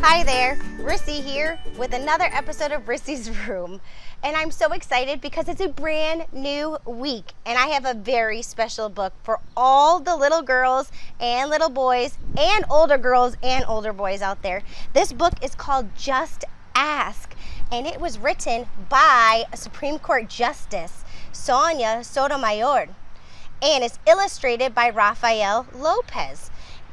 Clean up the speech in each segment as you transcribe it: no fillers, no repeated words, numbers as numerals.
Hi there, Rissy here with another episode of Rissy's Room. And I'm so excited because it's a brand new week and I have a very special book for all the little girls and little boys and older girls and older boys out there. This book is called Just Ask, and it was written by a Supreme Court Justice, Sonia Sotomayor, and it's illustrated by Rafael Lopez.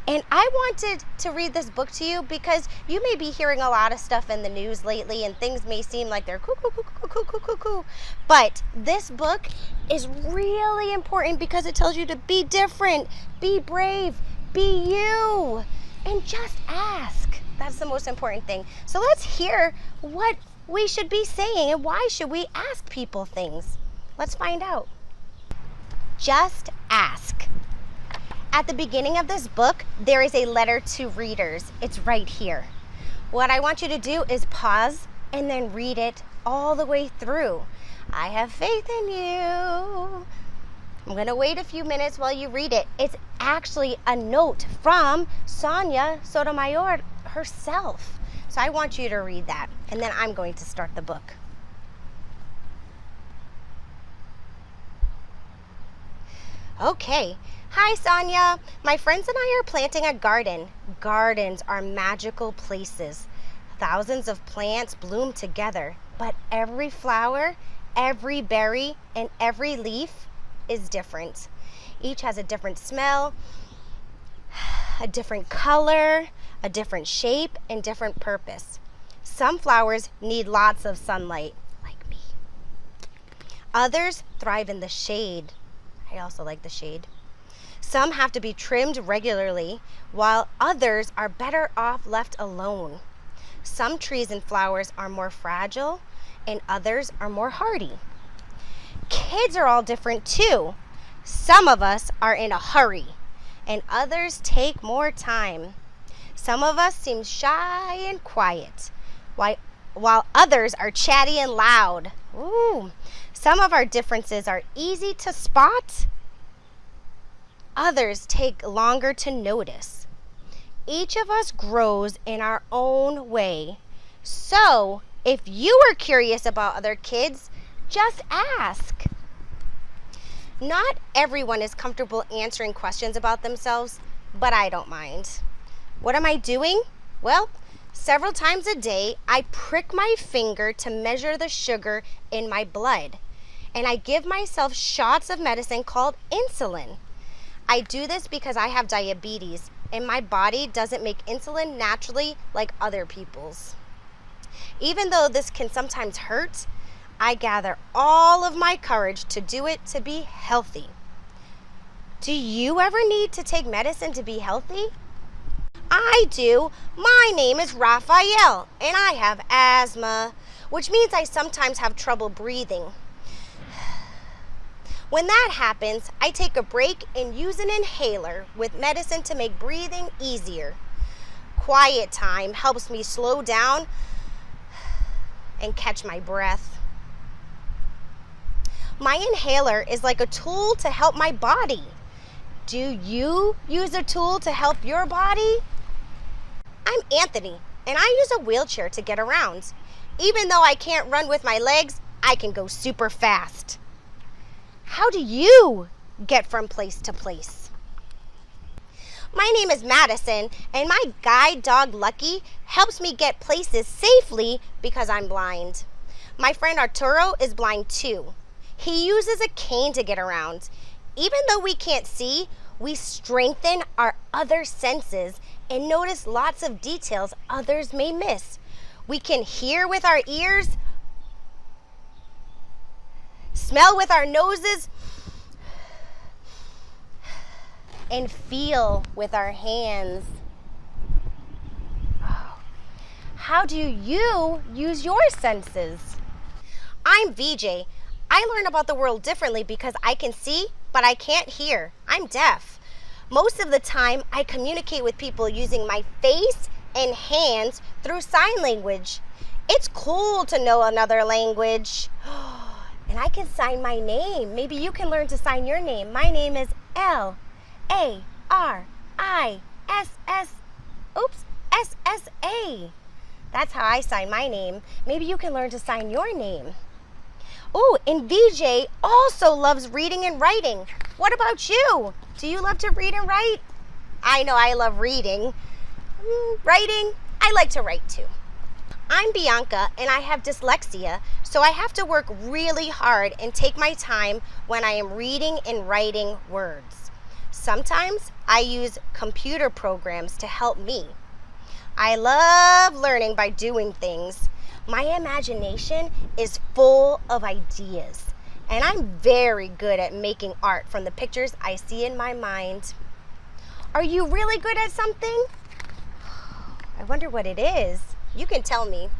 And I wanted to read this book to you because you may be hearing a lot of stuff in the news lately and things may seem like they're cuckoo. But this book is really important because it tells you to be different, be brave, be you, and just ask. That's the most important thing. So let's hear what we should be saying and why should we ask people things. Let's find out. Just ask. At the beginning of this book, there is a letter to readers. It's right here. What I want you to do is pause and then read it all the way through. I have faith in you. I'm gonna wait a few minutes while you read it. It's actually a note from Sonia Sotomayor herself. So I want you to read that, and then I'm going to start the book. Okay. Hi, Sonia. My friends and I are planting a garden. Gardens are magical places. Thousands of plants bloom together, but every flower, every berry, and every leaf is different. Each has a different smell, a different color, a different shape, and different purpose. Some flowers need lots of sunlight, like me. Others thrive in the shade. I also like the shade. Some have to be trimmed regularly, while others are better off left alone. Some trees and flowers are more fragile, and others are more hardy. Kids are all different too. Some of us are in a hurry, and others take more time. Some of us seem shy and quiet, while others are chatty and loud. Ooh. Some of our differences are easy to spot. Others take longer to notice. Each of us grows in our own way. So, if you are curious about other kids, just ask. Not everyone is comfortable answering questions about themselves, but I don't mind. What am I doing? Well, several times a day, I prick my finger to measure the sugar in my blood, and I give myself shots of medicine called insulin. I do this because I have diabetes and my body doesn't make insulin naturally like other people's. Even though this can sometimes hurt, I gather all of my courage to do it to be healthy. Do you ever need to take medicine to be healthy? I do. My name is Raphael and I have asthma, which means I sometimes have trouble breathing. When that happens, I take a break and use an inhaler with medicine to make breathing easier. Quiet time helps me slow down and catch my breath. My inhaler is like a tool to help my body. Do you use a tool to help your body? I'm Anthony, and I use a wheelchair to get around. Even though I can't run with my legs, I can go super fast. How do you get from place to place? My name is Madison, and my guide dog Lucky helps me get places safely because I'm blind. My friend Arturo is blind too. He uses a cane to get around. Even though we can't see, we strengthen our other senses and notice lots of details others may miss. We can hear with our ears, smell with our noses, and feel with our hands. How do you use your senses? I'm VJ. I learn about the world differently because I can see, but I can't hear. I'm deaf. Most of the time, I communicate with people using my face and hands through sign language. It's cool to know another language. And I can sign my name. Maybe you can learn to sign your name. My name is LARISS. Oops, SSA. That's how I sign my name. Maybe you can learn to sign your name. Oh, and VJ also loves reading and writing. What about you? Do you love to read and write? I know I love reading. Writing, I like to write too. I'm Bianca and I have dyslexia, so I have to work really hard and take my time when I am reading and writing words. Sometimes I use computer programs to help me. I love learning by doing things. My imagination is full of ideas, and I'm very good at making art from the pictures I see in my mind. Are you really good at something? I wonder what it is. You can tell me.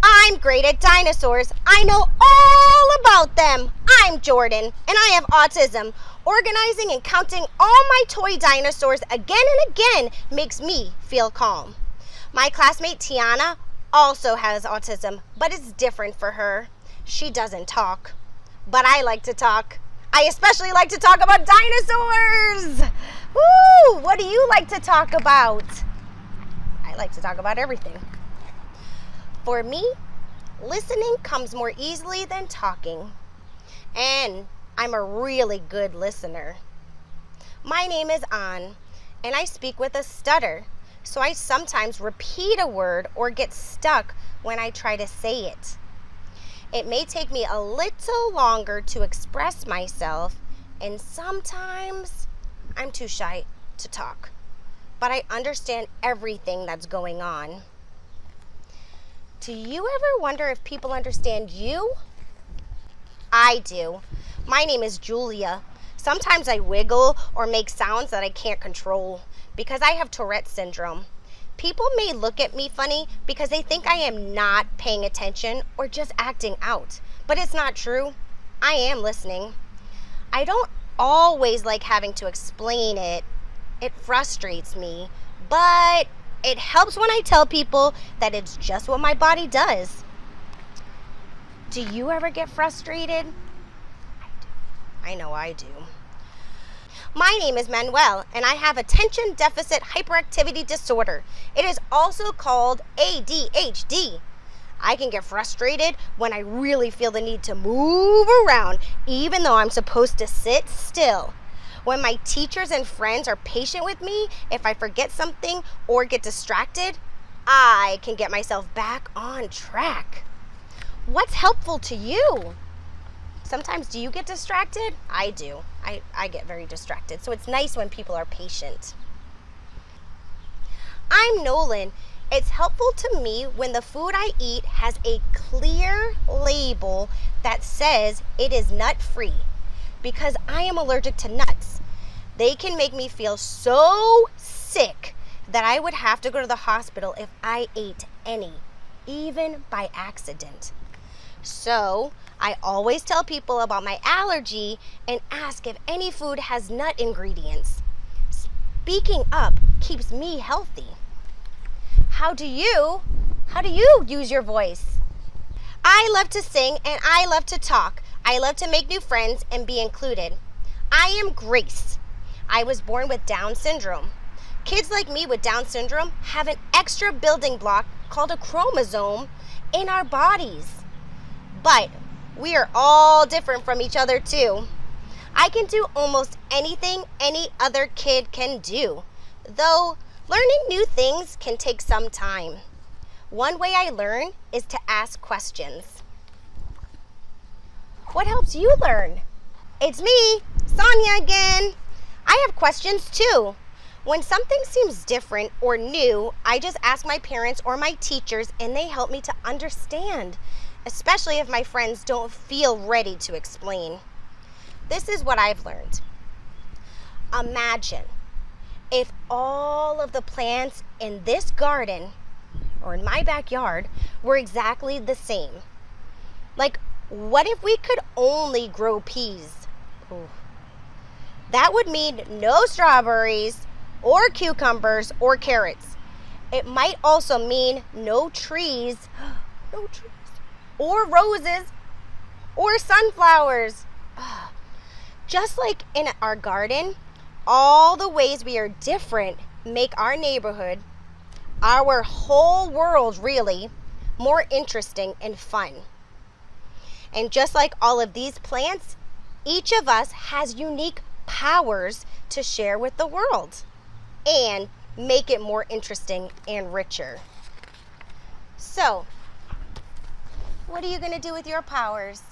I'm great at dinosaurs. I know all about them. I'm Jordan, and I have autism. Organizing and counting all my toy dinosaurs again and again makes me feel calm. My classmate Tiana also has autism, but it's different for her. She doesn't talk, but I like to talk. I especially like to talk about dinosaurs. Woo! What do you like to talk about? I like to talk about everything. For me, listening comes more easily than talking, and I'm a really good listener. My name is An, and I speak with a stutter, so I sometimes repeat a word or get stuck when I try to say it. It may take me a little longer to express myself, and sometimes I'm too shy to talk, but I understand everything that's going on. Do you ever wonder if people understand you? I do. My name is Julia. Sometimes I wiggle or make sounds that I can't control because I have Tourette's syndrome. People may look at me funny because they think I am not paying attention or just acting out, but it's not true. I am listening. I don't always like having to explain it. It frustrates me, but it helps when I tell people that it's just what my body does. Do you ever get frustrated? I do. I know I do. My name is Manuel, and I have attention deficit hyperactivity disorder. It is also called ADHD. I can get frustrated when I really feel the need to move around, even though I'm supposed to sit still. When my teachers and friends are patient with me, if I forget something or get distracted, I can get myself back on track. What's helpful to you? Sometimes do you get distracted? I do. I get very distracted, so it's nice when people are patient. I'm Nolan. It's helpful to me when the food I eat has a clear label that says it is nut-free, because I am allergic to nuts. They can make me feel so sick that I would have to go to the hospital if I ate any, even by accident. So I always tell people about my allergy and ask if any food has nut ingredients. Speaking up keeps me healthy. How do you use your voice? I love to sing and I love to talk. I love to make new friends and be included. I am Grace. I was born with Down syndrome. Kids like me with Down syndrome have an extra building block called a chromosome in our bodies. But we are all different from each other too. I can do almost anything any other kid can do, though learning new things can take some time. One way I learn is to ask questions. What helps you learn? It's me, Sonia again. I have questions too. When something seems different or new, I just ask my parents or my teachers and they help me to understand, especially if my friends don't feel ready to explain. This is what I've learned. Imagine if all of the plants in this garden or in my backyard were exactly the same. Like, what if we could only grow peas? Ooh. That would mean no strawberries or cucumbers or carrots. It might also mean no trees, or roses, or sunflowers. Just like in our garden, all the ways we are different make our neighborhood, our whole world really, more interesting and fun. And just like all of these plants, each of us has unique powers to share with the world and make it more interesting and richer. So, what are you going to do with your powers?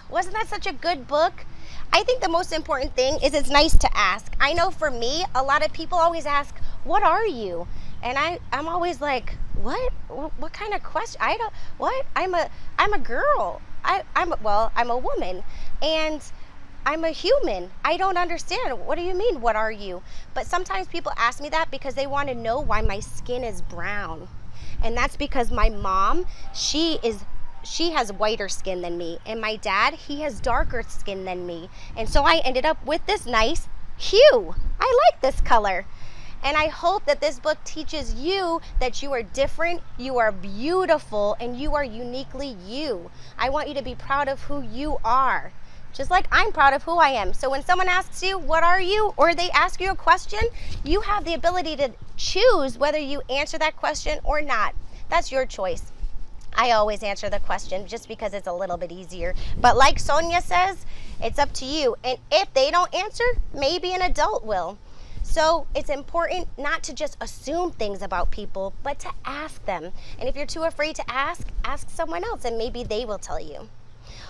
Wasn't that such a good book? I think the most important thing is it's nice to ask. I know for me, a lot of people always ask, what are you? And I'm always like, what? What kind of question? I'm a girl. I'm a woman. And I'm a human. I don't understand. What do you mean, what are you? But sometimes people ask me that because they want to know why my skin is brown. And that's because my mom, she has whiter skin than me. And my dad, he has darker skin than me. And so I ended up with this nice hue. I like this color. And I hope that this book teaches you that you are different, you are beautiful, and you are uniquely you. I want you to be proud of who you are, just like I'm proud of who I am. So when someone asks you, what are you? Or they ask you a question, you have the ability to choose whether you answer that question or not. That's your choice. I always answer the question just because it's a little bit easier. But like Sonia says, it's up to you. And if they don't answer, maybe an adult will. So it's important not to just assume things about people, but to ask them. And if you're too afraid to ask someone else and maybe they will tell you.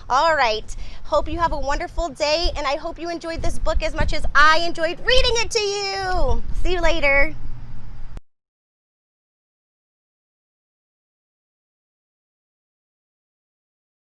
All right. Hope you have a wonderful day, and I hope you enjoyed this book as much as I enjoyed reading it to you. See you later.